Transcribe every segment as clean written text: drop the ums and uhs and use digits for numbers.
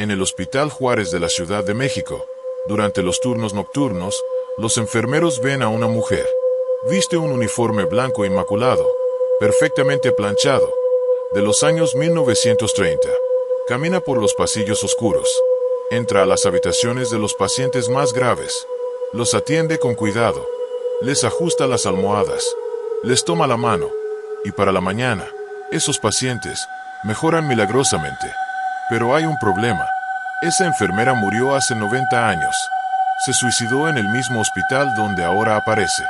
En el Hospital Juárez de la Ciudad de México, durante los turnos nocturnos, los enfermeros ven a una mujer. Viste un uniforme blanco inmaculado, perfectamente planchado, de los años 1930. Camina por los pasillos oscuros. Entra a las habitaciones de los pacientes más graves. Los atiende con cuidado. Les ajusta las almohadas. Les toma la mano. Y para la mañana, esos pacientes mejoran milagrosamente. Pero hay un problema. Esa enfermera murió hace 90 años. Se suicidó en el mismo hospital donde ahora aparece.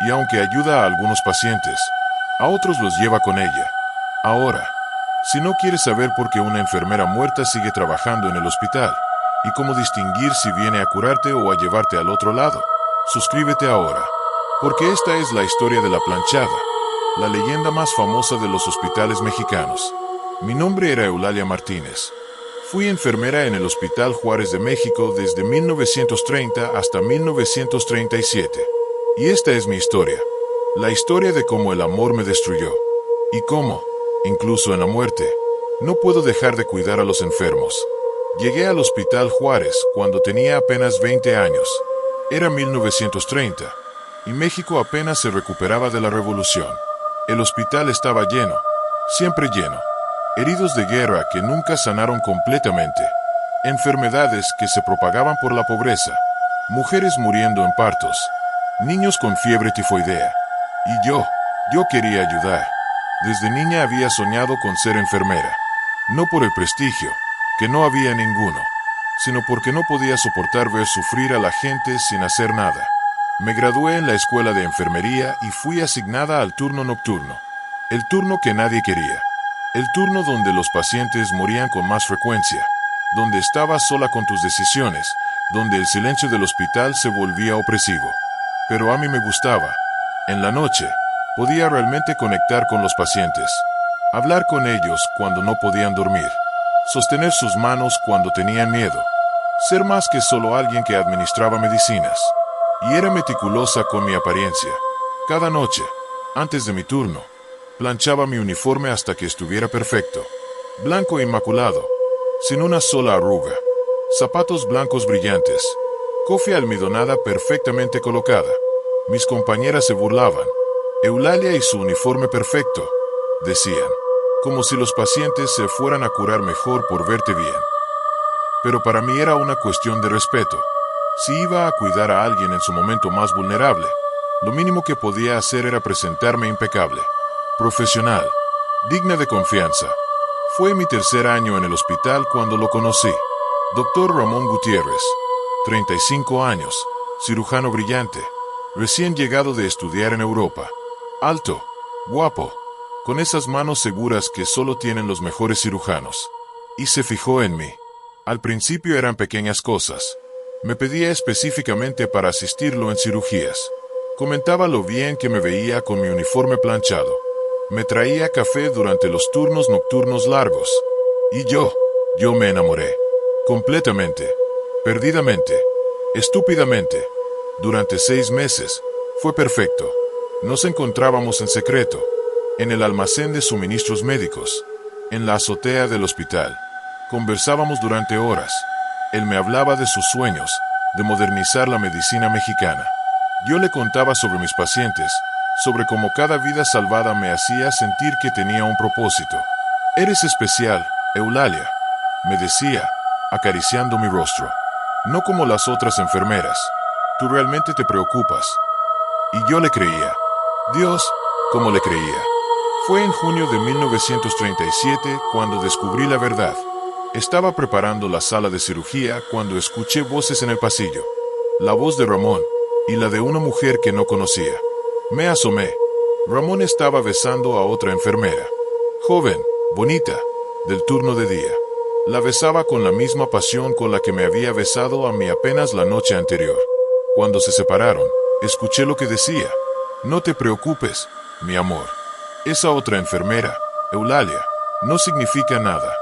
Y aunque ayuda a algunos pacientes, a otros los lleva con ella. Ahora, si no quieres saber por qué una enfermera muerta sigue trabajando en el hospital, y cómo distinguir si viene a curarte o a llevarte al otro lado, suscríbete ahora. Porque esta es la historia de la planchada, la leyenda más famosa de los hospitales mexicanos. Mi nombre era Eulalia Martínez. Fui enfermera en el Hospital Juárez de México desde 1930 hasta 1937. Y esta es mi historia. La historia de cómo el amor me destruyó. Y cómo, incluso en la muerte, no puedo dejar de cuidar a los enfermos. Llegué al Hospital Juárez cuando tenía apenas 20 años. Era 1930, y México apenas se recuperaba de la revolución. El hospital estaba lleno, siempre lleno. Heridos de guerra que nunca sanaron completamente. Enfermedades que se propagaban por la pobreza. Mujeres muriendo en partos. Niños con fiebre tifoidea. Y yo quería ayudar. Desde niña había soñado con ser enfermera. No por el prestigio, que no había ninguno, sino porque no podía soportar ver sufrir a la gente sin hacer nada. Me gradué en la escuela de enfermería y fui asignada al turno nocturno. El turno que nadie quería. El turno donde los pacientes morían con más frecuencia, donde estabas sola con tus decisiones, donde el silencio del hospital se volvía opresivo. Pero a mí me gustaba. En la noche, podía realmente conectar con los pacientes, hablar con ellos cuando no podían dormir, sostener sus manos cuando tenían miedo, ser más que solo alguien que administraba medicinas. Y era meticulosa con mi apariencia. Cada noche, antes de mi turno, planchaba mi uniforme hasta que estuviera perfecto, blanco e inmaculado, sin una sola arruga, zapatos blancos brillantes, cofia almidonada perfectamente colocada. Mis compañeras se burlaban. Eulalia y su uniforme perfecto, decían, como si los pacientes se fueran a curar mejor por verte bien. Pero para mí era una cuestión de respeto. Si iba a cuidar a alguien en su momento más vulnerable, lo mínimo que podía hacer era presentarme impecable, profesional, digna de confianza. Fue mi tercer año en el hospital cuando lo conocí. Dr. Ramón Gutiérrez, 35 años, cirujano brillante, recién llegado de estudiar en Europa. Alto, guapo, con esas manos seguras que solo tienen los mejores cirujanos. Y se fijó en mí. Al principio eran pequeñas cosas. Me pedía específicamente para asistirlo en cirugías. Comentaba lo bien que me veía con mi uniforme planchado. Me traía café durante los turnos nocturnos largos. Y yo me enamoré. Completamente. Perdidamente. Estúpidamente. Durante 6 meses. Fue perfecto. Nos encontrábamos en secreto. En el almacén de suministros médicos. En la azotea del hospital. Conversábamos durante horas. Él me hablaba de sus sueños, de modernizar la medicina mexicana. Yo le contaba sobre mis pacientes, sobre cómo cada vida salvada me hacía sentir que tenía un propósito. Eres especial, Eulalia, me decía, acariciando mi rostro. No como las otras enfermeras. Tú realmente te preocupas. Y yo le creía. Dios, cómo le creía. Fue en junio de 1937 cuando descubrí la verdad. Estaba preparando la sala de cirugía cuando escuché voces en el pasillo. La voz de Ramón y la de una mujer que no conocía. Me asomé. Ramón estaba besando a otra enfermera. Joven, bonita, del turno de día. La besaba con la misma pasión con la que me había besado a mí apenas la noche anterior. Cuando se separaron, escuché lo que decía. No te preocupes, mi amor. Esa otra enfermera, Eulalia, no significa nada.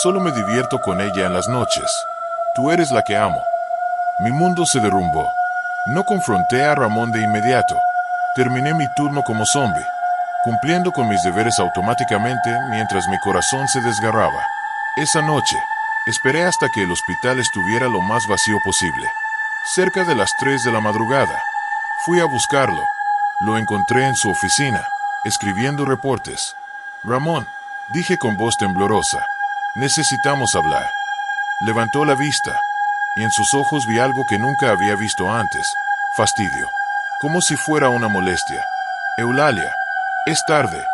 Solo me divierto con ella en las noches. Tú eres la que amo. Mi mundo se derrumbó. No confronté a Ramón de inmediato. Terminé mi turno como zombie, cumpliendo con mis deberes automáticamente mientras mi corazón se desgarraba. Esa noche, Esperé hasta que el hospital estuviera lo más vacío posible. Cerca de las 3 de la madrugada. Fui a buscarlo. Lo encontré en su oficina, escribiendo reportes. Ramón, dije con voz temblorosa, necesitamos hablar. Levantó la vista, y en sus ojos vi algo que nunca había visto antes, fastidio, como si fuera una molestia. Eulalia, es tarde.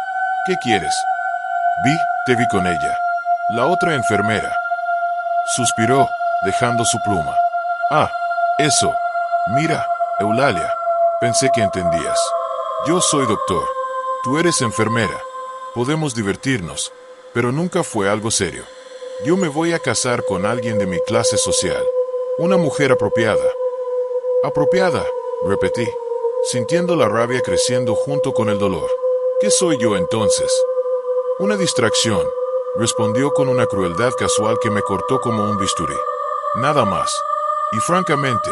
¿Qué quieres? Te vi con ella. La otra enfermera. Suspiró, dejando su pluma. Ah, eso. Mira, Eulalia, pensé que entendías. Yo soy doctor. Tú eres enfermera. Podemos divertirnos, pero nunca fue algo serio. Yo me voy a casar con alguien de mi clase social. Una mujer apropiada. Apropiada, repetí, sintiendo la rabia creciendo junto con el dolor. ¿Qué soy yo entonces? Una distracción, respondió con una crueldad casual que me cortó como un bisturí. Nada más. Y francamente,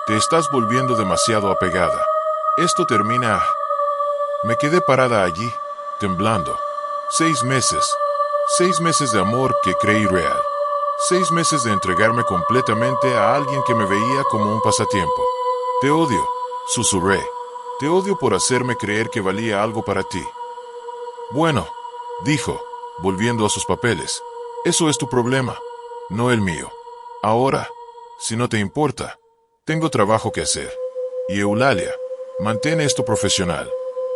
te estás volviendo demasiado apegada. Esto termina... Me quedé parada allí, temblando. 6 meses. 6 meses de amor que creí real. 6 meses de entregarme completamente a alguien que me veía como un pasatiempo. Te odio, susurré. Te odio por hacerme creer que valía algo para ti. Bueno, dijo, volviendo a sus papeles. Eso es tu problema, no el mío. Ahora, si no te importa, tengo trabajo que hacer. Y Eulalia, mantén esto profesional.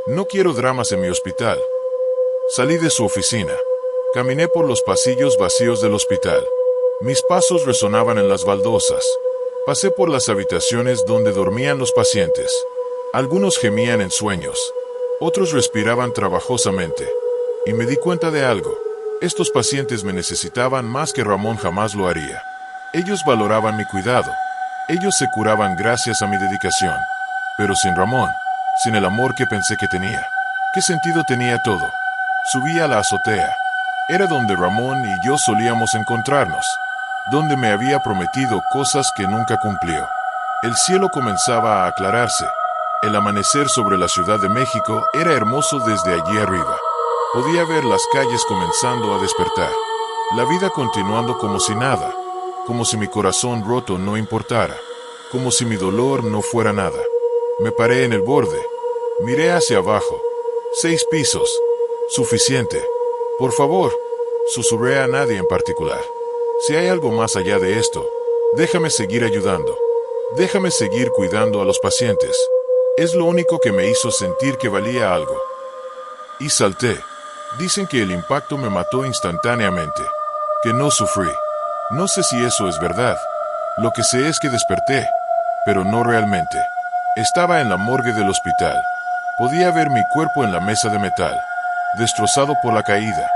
No quiero dramas en mi hospital. Salí de su oficina. Caminé por los pasillos vacíos del hospital. Mis pasos resonaban en las baldosas. Pasé por las habitaciones donde dormían los pacientes. Algunos gemían en sueños. Otros respiraban trabajosamente. Y me di cuenta de algo. Estos pacientes me necesitaban más que Ramón jamás lo haría. Ellos valoraban mi cuidado. Ellos se curaban gracias a mi dedicación. Pero sin Ramón, sin el amor que pensé que tenía. ¿Qué sentido tenía todo? Subí a la azotea. Era donde Ramón y yo solíamos encontrarnos. Donde me había prometido cosas que nunca cumplió. El cielo comenzaba a aclararse. El amanecer sobre la Ciudad de México era hermoso desde allí arriba. Podía ver las calles comenzando a despertar. La vida continuando como si nada. Como si mi corazón roto no importara. Como si mi dolor no fuera nada. Me paré en el borde. Miré hacia abajo. 6 pisos. Suficiente. Por favor, susurré a nadie en particular. Si hay algo más allá de esto, déjame seguir ayudando. Déjame seguir cuidando a los pacientes. Es lo único que me hizo sentir que valía algo. Y salté. Dicen que el impacto me mató instantáneamente. Que no sufrí. No sé si eso es verdad. Lo que sé es que desperté, pero no realmente. Estaba en la morgue del hospital. Podía ver mi cuerpo en la mesa de metal, destrozado por la caída.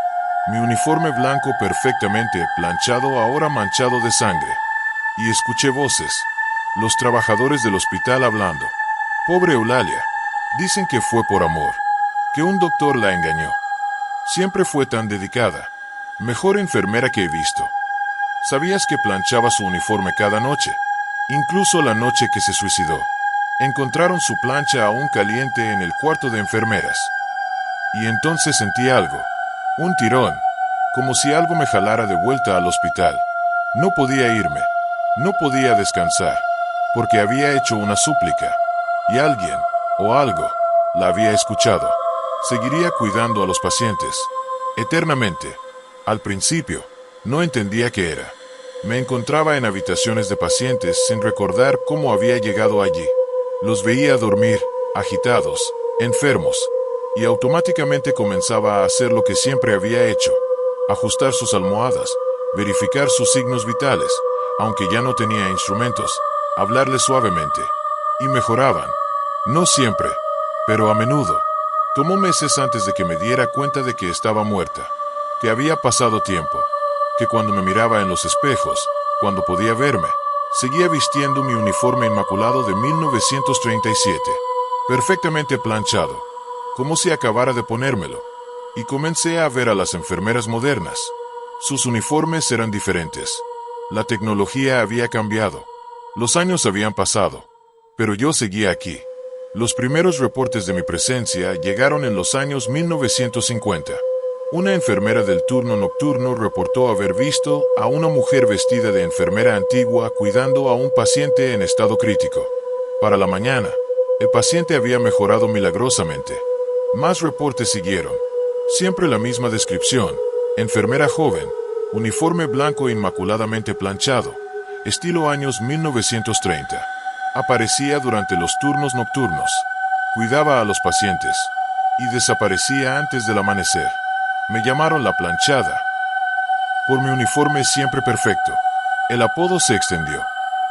Mi uniforme blanco perfectamente planchado ahora manchado de sangre. Y escuché voces. Los trabajadores del hospital hablando. Pobre Eulalia. Dicen que fue por amor. Que un doctor la engañó. Siempre fue tan dedicada. Mejor enfermera que he visto. ¿Sabías que planchaba su uniforme cada noche? Incluso la noche que se suicidó. Encontraron su plancha aún caliente en el cuarto de enfermeras. Y entonces sentí algo. Un tirón. Como si algo me jalara de vuelta al hospital. No podía irme. No podía descansar. Porque había hecho una súplica. Y alguien, o algo, la había escuchado. Seguiría cuidando a los pacientes. Eternamente. Al principio, no entendía qué era. Me encontraba en habitaciones de pacientes sin recordar cómo había llegado allí. Los veía dormir, agitados, enfermos, y automáticamente comenzaba a hacer lo que siempre había hecho. Ajustar sus almohadas, verificar sus signos vitales, aunque ya no tenía instrumentos, hablarles suavemente. Y mejoraban. No siempre, pero a menudo. Tomó meses antes de que me diera cuenta de que estaba muerta. Que había pasado tiempo. Que cuando me miraba en los espejos, cuando podía verme, seguía vistiendo mi uniforme inmaculado de 1937. Perfectamente planchado. Como si acabara de ponérmelo. Y comencé a ver a las enfermeras modernas. Sus uniformes eran diferentes. La tecnología había cambiado. Los años habían pasado. Pero yo seguía aquí. Los primeros reportes de mi presencia llegaron en los años 1950. Una enfermera del turno nocturno reportó haber visto a una mujer vestida de enfermera antigua cuidando a un paciente en estado crítico. Para la mañana, el paciente había mejorado milagrosamente. Más reportes siguieron. Siempre la misma descripción. Enfermera joven, uniforme blanco inmaculadamente planchado, estilo años 1930. Aparecía durante los turnos nocturnos, cuidaba a los pacientes y desaparecía antes del amanecer. Me llamaron la planchada por mi uniforme siempre perfecto. El apodo se extendió.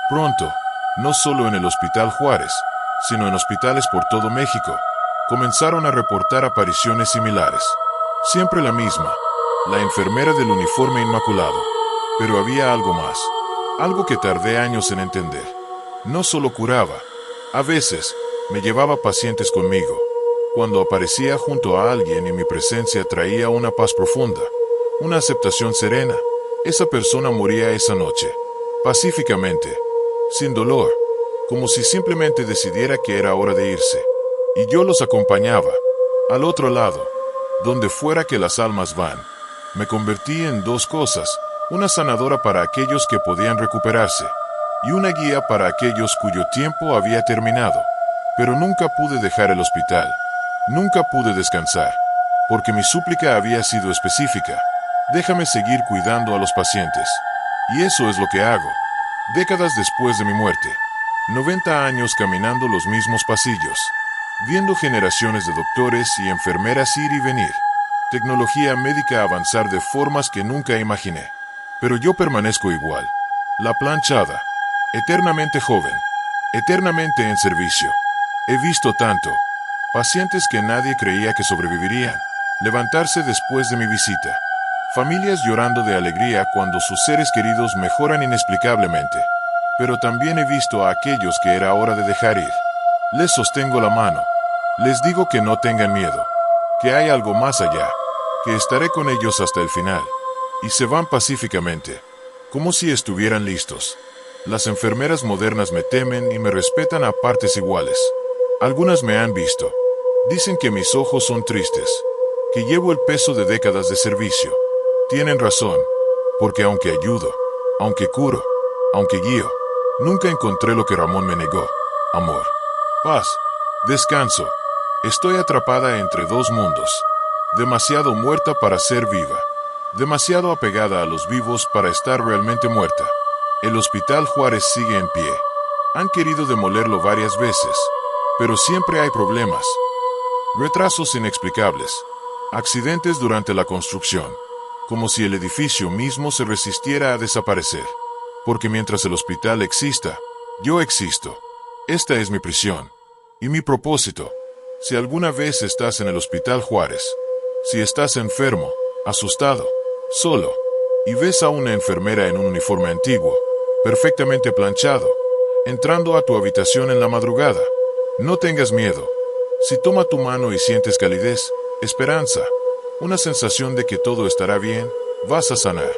Pronto, no solo en el Hospital Juárez, sino en hospitales por todo México, comenzaron a reportar apariciones similares. Siempre la misma, la enfermera del uniforme inmaculado. Pero había algo más, algo que tardé años en entender. No solo curaba, a veces me llevaba pacientes conmigo. Cuando aparecía junto a alguien y mi presencia traía una paz profunda, una aceptación serena, esa persona moría esa noche, pacíficamente, sin dolor, como si simplemente decidiera que era hora de irse. Y yo los acompañaba, al otro lado, donde fuera que las almas van. Me convertí en dos cosas, una sanadora para aquellos que podían recuperarse, y una guía para aquellos cuyo tiempo había terminado. Pero nunca pude dejar el hospital. Nunca pude descansar, porque mi súplica había sido específica. Déjame seguir cuidando a los pacientes. Y eso es lo que hago. Décadas después de mi muerte, 90 años caminando los mismos pasillos, viendo generaciones de doctores y enfermeras ir y venir, tecnología médica avanzar de formas que nunca imaginé. Pero yo permanezco igual, la planchada, eternamente joven, eternamente en servicio. He visto tanto. Pacientes que nadie creía que sobrevivirían, levantarse después de mi visita. Familias llorando de alegría cuando sus seres queridos mejoran inexplicablemente. Pero también he visto a aquellos que era hora de dejar ir. Les sostengo la mano. Les digo que no tengan miedo, que hay algo más allá, que estaré con ellos hasta el final. Y se van pacíficamente, como si estuvieran listos. Las enfermeras modernas me temen y me respetan a partes iguales. Algunas me han visto. Dicen que mis ojos son tristes, que llevo el peso de décadas de servicio. Tienen razón, porque aunque ayudo, aunque curo, aunque guío, nunca encontré lo que Ramón me negó: amor, paz, descanso. Estoy atrapada entre dos mundos, demasiado muerta para ser viva, demasiado apegada a los vivos para estar realmente muerta. El Hospital Juárez sigue en pie. Han querido demolerlo varias veces, pero siempre hay problemas. Retrasos inexplicables, accidentes durante la construcción, como si el edificio mismo se resistiera a desaparecer. Porque mientras el hospital exista, yo existo. Esta es mi prisión y mi propósito. Si alguna vez estás en el Hospital Juárez, si estás enfermo, asustado, solo, y ves a una enfermera en un uniforme antiguo, perfectamente planchado, entrando a tu habitación en la madrugada, no tengas miedo. Si toma tu mano y sientes calidez, esperanza, una sensación de que todo estará bien, vas a sanar.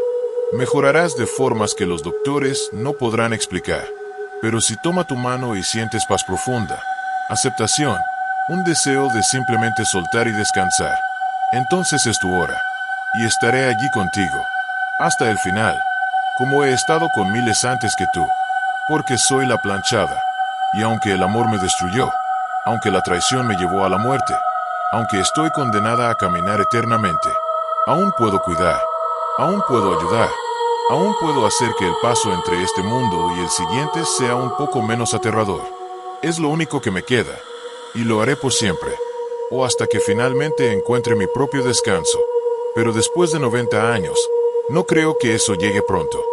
Mejorarás de formas que los doctores no podrán explicar. Pero si toma tu mano y sientes paz profunda, aceptación, un deseo de simplemente soltar y descansar, entonces es tu hora. Y estaré allí contigo, hasta el final, como he estado con miles antes que tú. Porque soy la planchada. Y aunque el amor me destruyó, aunque la traición me llevó a la muerte, aunque estoy condenada a caminar eternamente, aún puedo cuidar, aún puedo ayudar, aún puedo hacer que el paso entre este mundo y el siguiente sea un poco menos aterrador. Es lo único que me queda, y lo haré por siempre, o hasta que finalmente encuentre mi propio descanso. Pero después de 90 años, no creo que eso llegue pronto.